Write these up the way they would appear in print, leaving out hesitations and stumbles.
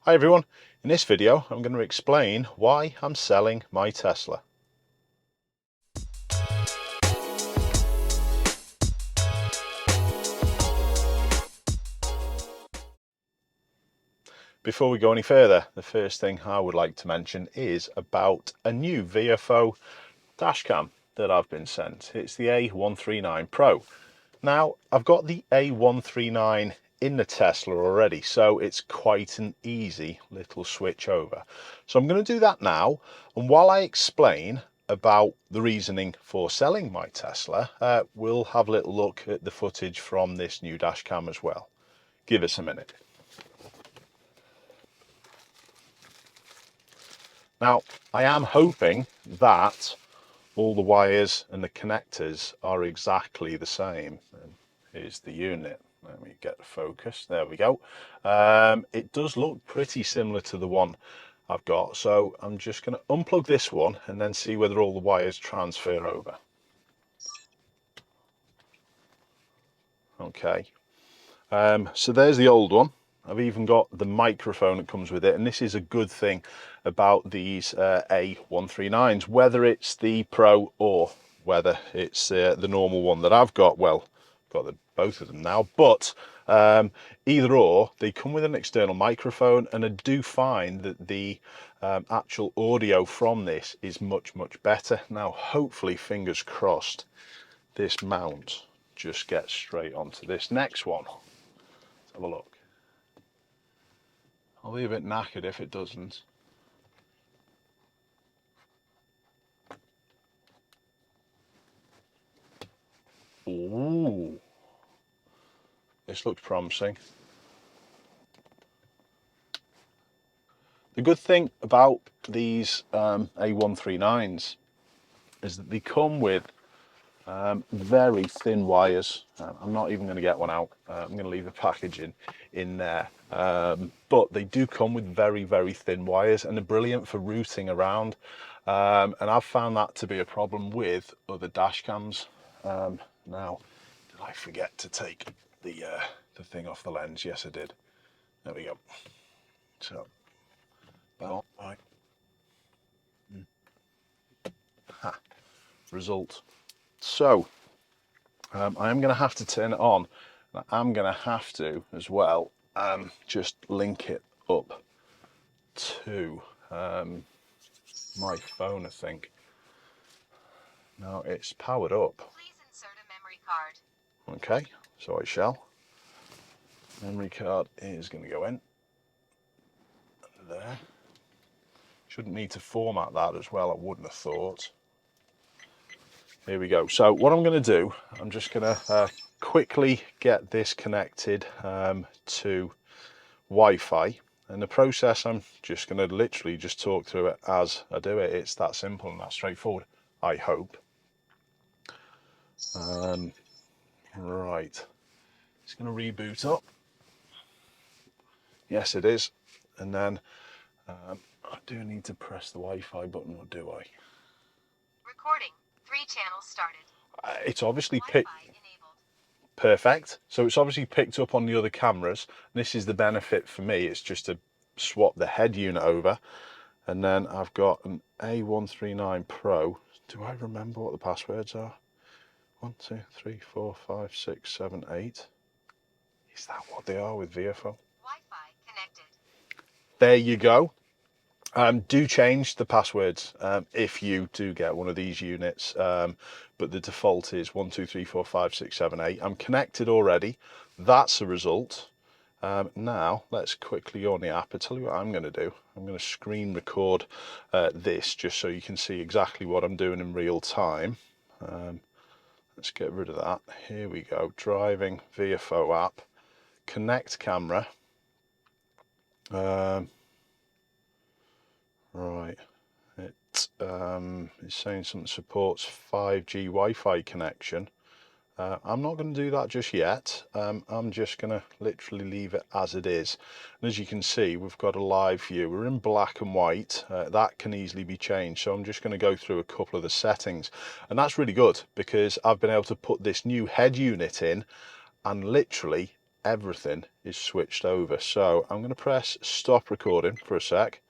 Hi everyone, in this video I'm going to explain why I'm selling my Tesla. Before we go any further, the first thing I would like to mention is about a new Viofo dashcam that I've been sent. It's the A139 Pro. Now I've got the A139 in the Tesla already, so it's quite an easy little switch over. So I'm going to do that now, and while I explain about the reasoning for selling my Tesla, we'll have a little look at the footage from this new dashcam as well. Give us a minute. Now I am hoping that all the wires and the connectors are exactly the same. And here's the unit. Let me get the focus. There we go. It does look pretty similar to the one I've got. So I'm just going to unplug this one and then see whether all the wires transfer over. Okay. So there's the old one. I've even got the microphone that comes with it, and this is a good thing about these A139s, whether it's the Pro or whether it's the normal one that I've got. Well, I've got both of them now, but either or, they come with an external microphone, and I do find that the actual audio from this is much better. Now hopefully, fingers crossed, this mount just gets straight onto this next one. Let's have a look. I'll be a bit knackered if it doesn't. Ooh, this looks promising. The good thing about these A139s is that they come with very thin wires. I'm not even going to get one out. I'm going to leave the packaging in there. But they do come with very thin wires, and they're brilliant for routing around. And I've found that to be a problem with other dash cams. Now, did I forget to take the thing off the lens? Yes, I did. There we go. So, right. Ha. Result. So, I am going to have to turn it on. I'm going to have to, as well, just link it up to my phone, I think. Now it's powered up. Please insert a memory card. Okay, so I shall. Memory card is going to go in. There. Shouldn't need to format that as well, I wouldn't have thought. Here we go. So what I'm going to do, I'm just going to quickly get this connected to Wi-Fi. And the process, I'm just going to literally just talk through it as I do it. It's that simple and that straightforward, I hope. Right, it's going to reboot up. Yes, it is. And then I do need to press the Wi-Fi button, or do I? Recording. 3 channels started. It's obviously Wi-Fi enabled. Perfect. So it's obviously picked up on the other cameras. This is the benefit for me. It's just to swap the head unit over. And then I've got an A139 Pro. Do I remember what the passwords are? 1, 2, 3, 4, 5, 6, 7, 8. Is that what they are with Viofo? Wi-Fi connected. There you go. Do change the passwords if you do get one of these units, but the default is 1, 2, 3, 4, 5, 6, 7, 8. I'm connected already. That's a result. Now let's quickly go on the app. I'll tell you what I'm going to do. I'm going to screen record this just so you can see exactly what I'm doing in real time. Let's get rid of that. Here we go. Driving Viofo app. Connect camera. Right. It's saying something supports 5G Wi-Fi connection. I'm not going to do that just yet. I'm just going to literally leave it as it is. And as you can see, we've got a live view. We're in black and white. That can easily be changed. So I'm just going to go through a couple of the settings. And that's really good because I've been able to put this new head unit in, and literally everything is switched over. So I'm going to press stop recording for a sec.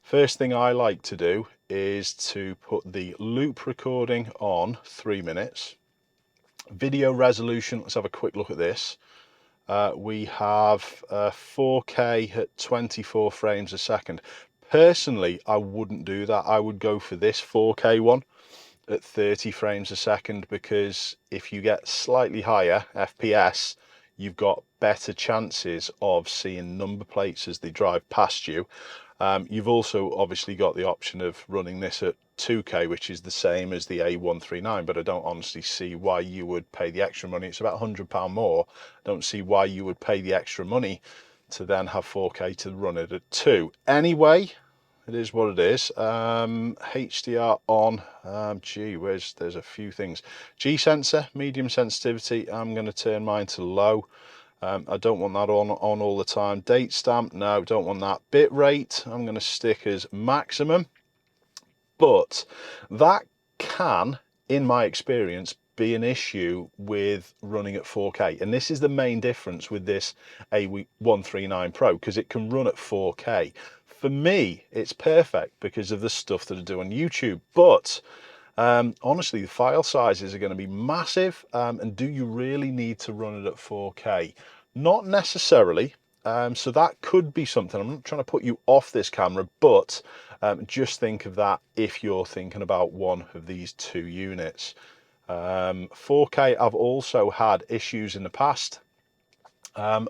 First thing I like to do is to put the loop recording on 3 minutes. Video resolution, let's have a quick look at this. We have 4K at 24 frames a second. Personally, I wouldn't do that. I would go for this 4K one at 30 frames a second, because if you get slightly higher FPS, you've got better chances of seeing number plates as they drive past you. You've also obviously got the option of running this at 2K, which is the same as the A139, but I don't honestly see why you would pay the extra money. It's about £100 more. I don't see why you would pay the extra money to then have 4K to run it at 2. Anyway, it is what it is. HDR on. There's a few things. G sensor, medium sensitivity. I'm going to turn mine to low. I don't want that on all the time. Date stamp, no, don't want that. Bit rate, I'm going to stick as maximum. But that can, in my experience, be an issue with running at 4K. And this is the main difference with this A139 Pro, because it can run at 4K. For me, it's perfect because of the stuff that I do on YouTube. But honestly, the file sizes are going to be massive. And do you really need to run it at 4K? Not necessarily. So that could be something. I'm not trying to put you off this camera, but just think of that if you're thinking about one of these two units. 4K, I've also had issues in the past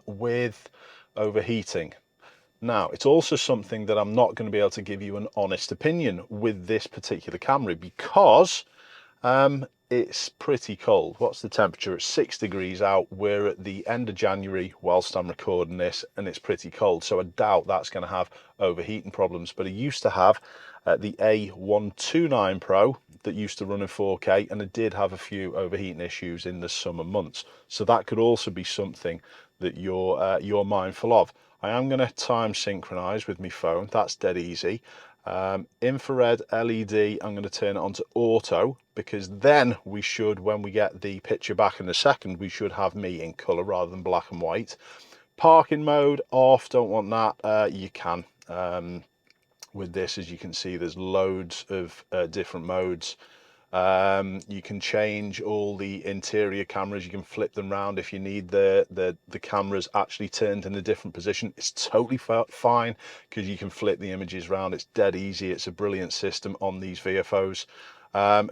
with overheating. Now, it's also something that I'm not going to be able to give you an honest opinion with this particular camera, because it's pretty cold. What's the temperature? It's 6 degrees out. We're at the end of January whilst I'm recording this, and it's pretty cold. So I doubt that's going to have overheating problems. But I used to have the A129 Pro that used to run in 4K, and it did have a few overheating issues in the summer months. So that could also be something that you're mindful of. I am going to time synchronize with my phone. That's dead easy. Infrared LED, I'm going to turn it on to auto, because then we should, when we get the picture back in a second, we should have me in color rather than black and white. Parking mode off, don't want that. You can with this, as you can see, there's loads of different modes. You can change all the interior cameras. You can flip them around if you need the cameras actually turned in a different position. It's totally fine, because you can flip the images around. It's dead easy. It's a brilliant system on these VFOs.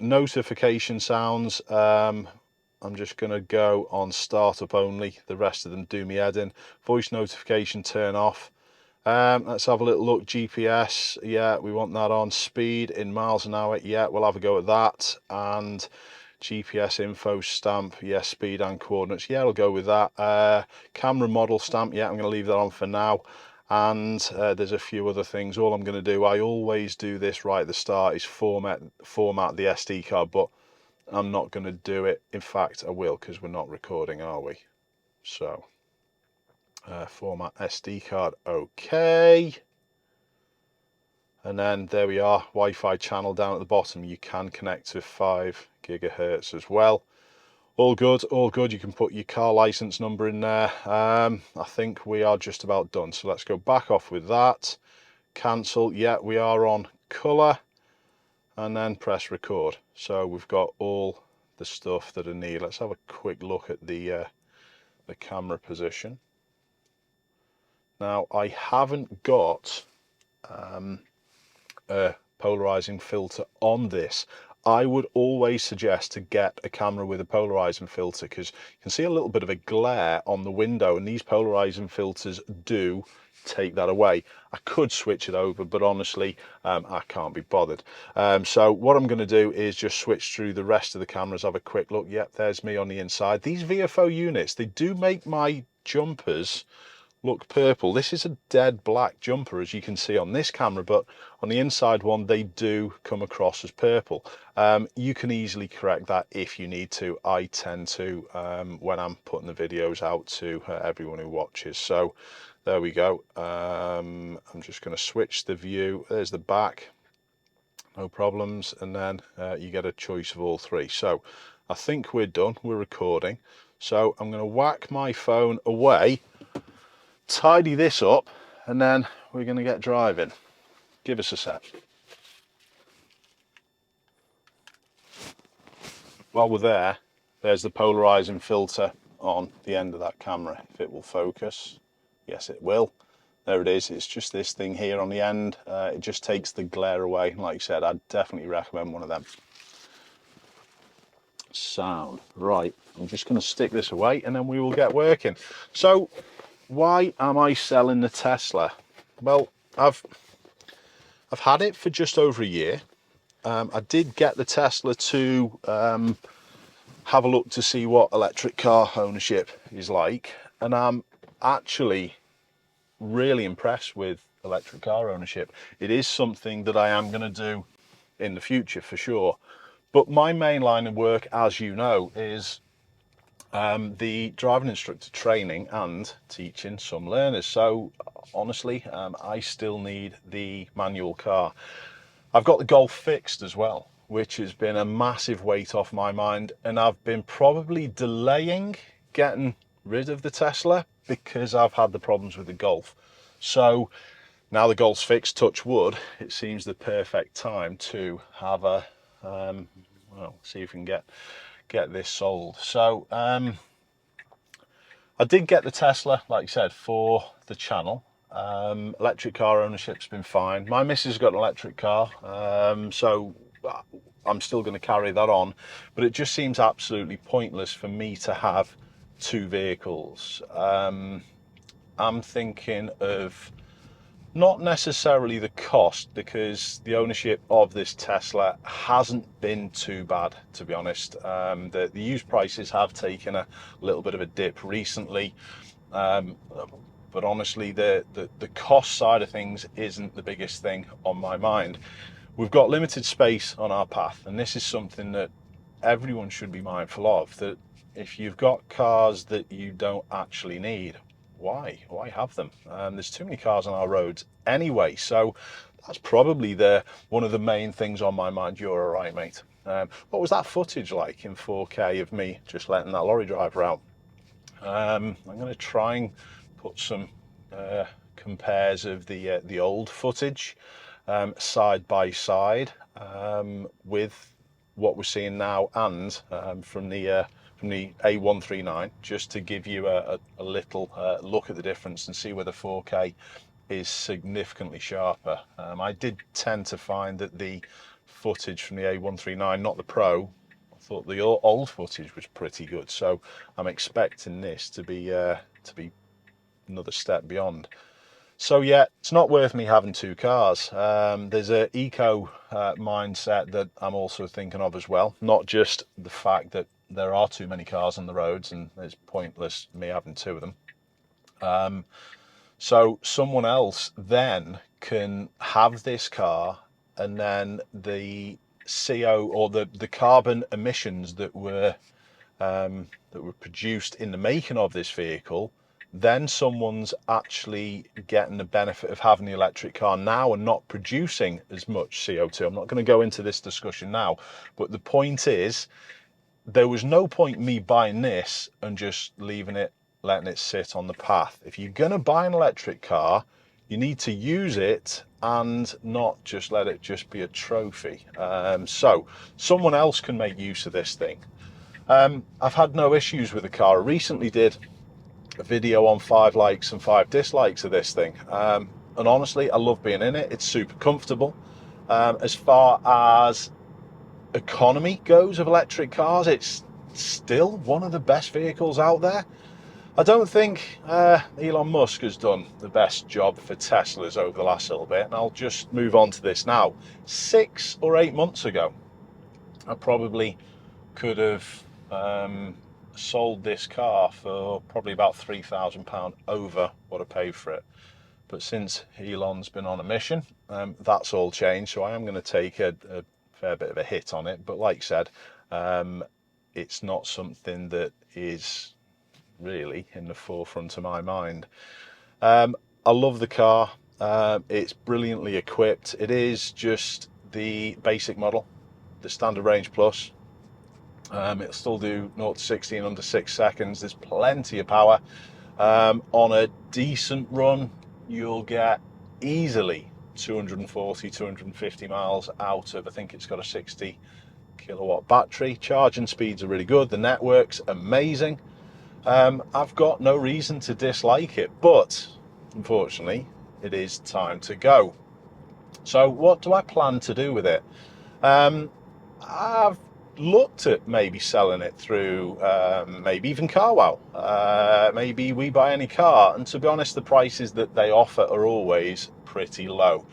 Notification sounds, I'm just going to go on startup only. The rest of them do me head in. Voice notification turn off. Let's have a little look. GPS, yeah, we want that on. Speed in miles an hour, yeah, we'll have a go at that. And GPS info stamp, yeah, speed and coordinates, yeah, I'll go with that. Camera model stamp, yeah, I'm going to leave that on for now. And there's a few other things. All I'm going to do, I always do this right at the start, is format the SD card, but I'm not going to do it. In fact, I will, because we're not recording, are we? So format SD card, okay. And then there we are, Wi-Fi channel down at the bottom. You can connect to 5 gigahertz as well. All good, all good. You can put your car license number in there. I think we are just about done. So let's go back off with that. Cancel, yeah, we are on color. And then press record. So we've got all the stuff that I need. Let's have a quick look at the camera position. Now, I haven't got a polarizing filter on this. I would always suggest to get a camera with a polarizing filter, because you can see a little bit of a glare on the window, and these polarizing filters do take that away. I could switch it over, but honestly, I can't be bothered. So what I'm going to do is just switch through the rest of the cameras, have a quick look. Yep, there's me on the inside. These VFO units, they do make my jumpers look purple. This is a dead black jumper, as you can see on this camera, but on the inside one they do come across as purple. You can easily correct that if you need to. I tend to when I'm putting the videos out to everyone who watches. So there we go. I'm just going to switch the view. There's the back, no problems, and then you get a choice of all three. So I think we're done, we're recording. So I'm going to whack my phone away, tidy this up, and then we're going to get driving. Give us a sec. While we're there, there's the polarizing filter on the end of that camera. If it will focus, yes it will. There it is. It's just this thing here on the end. It just takes the glare away. Like I said, I'd definitely recommend one of them. Sound. Right, I'm just going to stick this away and then we will get working. So why am I selling the Tesla? Well, I've had it for just over a year. I did get the Tesla to have a look to see what electric car ownership is like, and I'm actually really impressed with electric car ownership. It is something that I am going to do in the future for sure, but my main line of work, as you know, is the driving instructor training and teaching some learners. So honestly, I still need the manual car. I've got the Golf fixed as well, which has been a massive weight off my mind, and I've been probably delaying getting rid of the Tesla because I've had the problems with the Golf. So now the Golf's fixed, touch wood, it seems the perfect time to have a well, see if we can get this sold. So I did get the Tesla, like I said, for the channel. Electric car ownership's been fine. My missus has got an electric car, so I'm still going to carry that on, but it just seems absolutely pointless for me to have two vehicles. I'm thinking of not necessarily the cost, because the ownership of this Tesla hasn't been too bad, to be honest. The used prices have taken a little bit of a dip recently. But honestly, the cost side of things isn't the biggest thing on my mind. We've got limited space on our path, and this is something that everyone should be mindful of, that if you've got cars that you don't actually need, why have them? There's too many cars on our roads anyway, so that's probably one of the main things on my mind. You're all right, mate. What was that footage like in 4K of me just letting that lorry driver out? I'm going to try and put some compares of the old footage side by side with what we're seeing now, and from the A139, just to give you a little look at the difference and see whether 4K is significantly sharper. I did tend to find that the footage from the A139, not the Pro, I thought the old footage was pretty good, so I'm expecting this to be another step beyond. So yeah, it's not worth me having two cars. There's an eco mindset that I'm also thinking of as well, not just the fact that there are too many cars on the roads and it's pointless me having two of them. So someone else then can have this car, and then the CO, or the carbon emissions that were produced in the making of this vehicle, then someone's actually getting the benefit of having the electric car now and not producing as much CO2. I'm not going to go into this discussion now, but the point is, there was no point me buying this and just leaving it, letting it sit on the path. If you're going to buy an electric car, you need to use it and not just let it just be a trophy. So someone else can make use of this thing. I've had no issues with the car. I recently did a video on 5 likes and 5 dislikes of this thing, and honestly, I love being in it. It's super comfortable. As far as economy goes of electric cars, it's still one of the best vehicles out there. I don't think Elon Musk has done the best job for Teslas over the last little bit, and I'll just move on to this now. 6 or 8 months ago, I probably could have sold this car for probably about £3,000 over what I paid for it. But since Elon's been on a mission, that's all changed. So I am going to take a fair bit of a hit on it. But like I said, it's not something that is really in the forefront of my mind. I love the car. It's brilliantly equipped. It is just the basic model, the standard range plus. It'll still do 0 to 60 in under 6 seconds. There's plenty of power. On a decent run, you'll get easily 240, 250 miles out of, I think it's got a 60 kilowatt battery. Charging speeds are really good. The network's amazing. I've got no reason to dislike it, but unfortunately, it is time to go. So what do I plan to do with it? I've looked at maybe selling it through maybe even CarWow, maybe We Buy Any Car, and to be honest, the prices that they offer are always pretty low.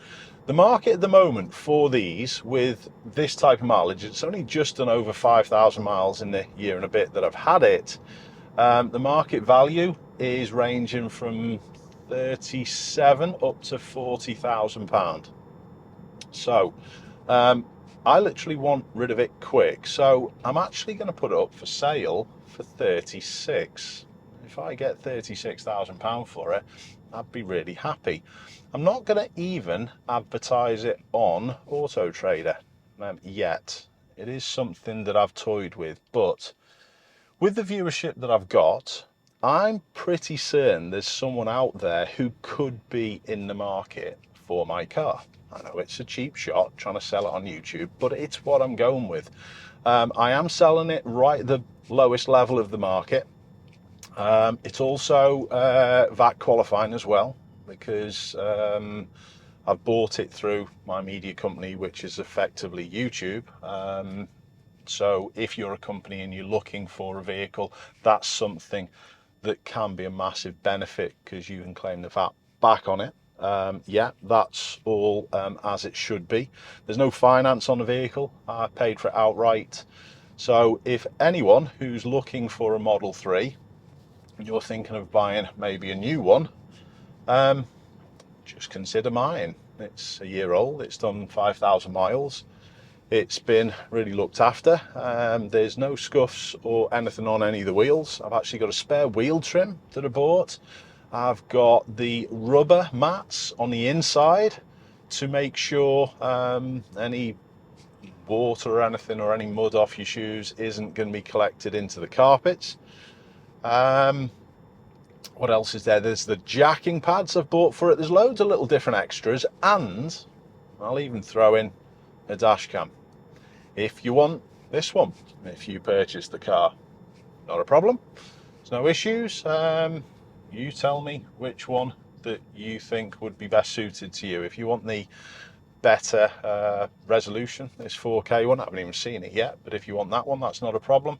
The market at the moment for these with this type of mileage, it's only just done over 5,000 miles in the year and a bit that I've had it. The market value is ranging from 37 up to £40,000. So I literally want rid of it quick, so I'm actually going to put it up for sale for 36. If I get £36,000 for it, I'd be really happy. I'm not going to even advertise it on Auto Trader yet. It is something that I've toyed with, but with the viewership that I've got, I'm pretty certain there's someone out there who could be in the market for my car. I know it's a cheap shot trying to sell it on YouTube, but it's what I'm going with. I am selling it right at the lowest level of the market. It's also VAT qualifying as well, because I've bought it through my media company, which is effectively YouTube. So if you're a company and you're looking for a vehicle, that's something that can be a massive benefit, because you can claim the VAT back on it. Yeah, that's all as it should be. There's no finance on the vehicle. I paid for it outright. So if anyone who's looking for a Model 3 and you're thinking of buying maybe a new one, just consider mine. It's a year old. It's done 5,000 miles. It's been really looked after. There's no scuffs or anything on any of the wheels. I've actually got a spare wheel trim that I bought. I've got the rubber mats on the inside to make sure any water or anything or any mud off your shoes isn't going to be collected into the carpets. What else is there? There's the jacking pads I've bought for it. There's loads of little different extras, and I'll even throw in a dash cam if you want this one. If you purchase the car, not a problem. There's no issues. You tell me which one that you think would be best suited to you. If you want the better resolution, this 4K one, I haven't even seen it yet, but if you want that one, that's not a problem.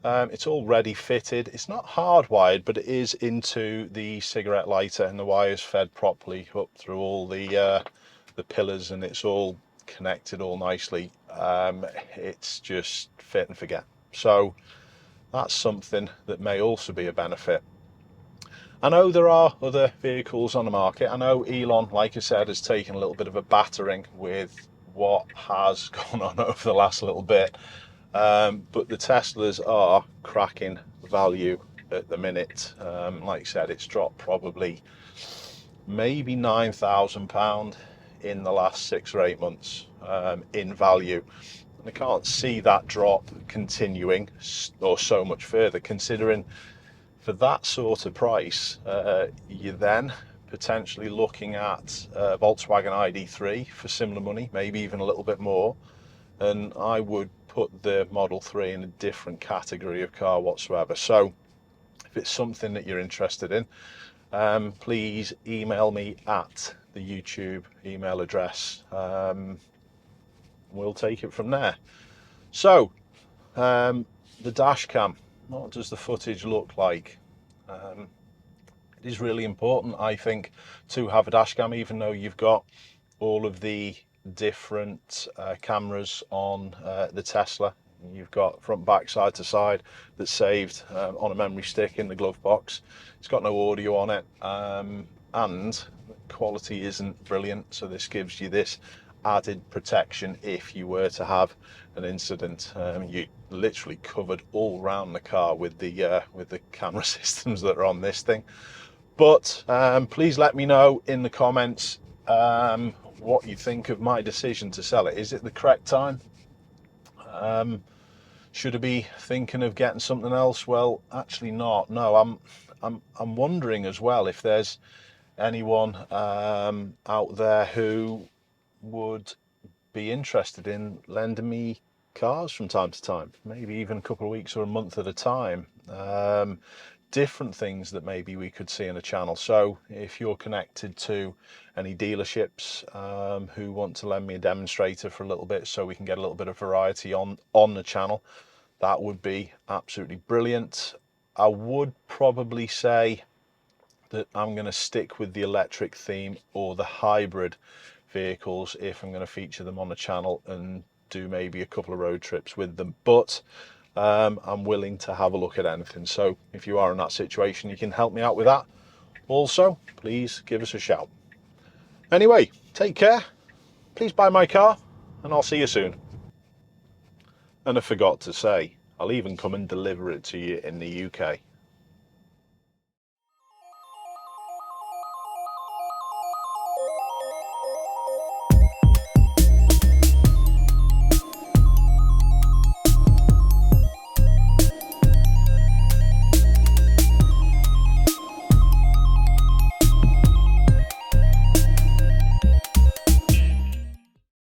It's already fitted. It's not hardwired, but it is into the cigarette lighter, and the wire's fed properly up through all the pillars, and it's all connected all nicely. It's just fit and forget. So that's something that may also be a benefit. I know there are other vehicles on the market. I know Elon, like I said, has taken a little bit of a battering with what has gone on over the last little bit. But the Teslas are cracking value at the minute. Like I said, it's dropped probably maybe £9,000 in the last 6 or 8 months in value. And I can't see that drop continuing or so much further, considering for that sort of price, you're then potentially looking at a Volkswagen ID3 for similar money, maybe even a little bit more. And I would put the Model 3 in a different category of car whatsoever. So if it's something that you're interested in, please email me at the YouTube email address. We'll take it from there. So the dash cam, what does the footage look like? It is really important, I think, to have a dash cam, even though you've got all of the different cameras on the Tesla. You've got front, back, side to side that's saved on a memory stick in the glove box. It's got no audio on it, and quality isn't brilliant, so this gives you this added protection if you were to have an incident. You literally covered all around the car with the camera systems that are on this thing. But please let me know in the comments what you think of my decision to sell it. Is it the correct time? Should I be thinking of getting something else? Well, actually not. No, I'm wondering as well if there's anyone out there who would be interested in lending me cars from time to time, maybe even a couple of weeks or a month at a time. Different things that maybe we could see in a channel. So if you're connected to any dealerships who want to lend me a demonstrator for a little bit so we can get a little bit of variety on the channel, that would be absolutely brilliant. I would probably say that I'm going to stick with the electric theme or the hybrid vehicles if I'm going to feature them on the channel and do maybe a couple of road trips with them, but I'm willing to have a look at anything. So if you are in that situation, you can help me out with that. Also, please give us a shout. Anyway, take care, please buy my car, and I'll see you soon. And I forgot to say, I'll even come and deliver it to you in the UK.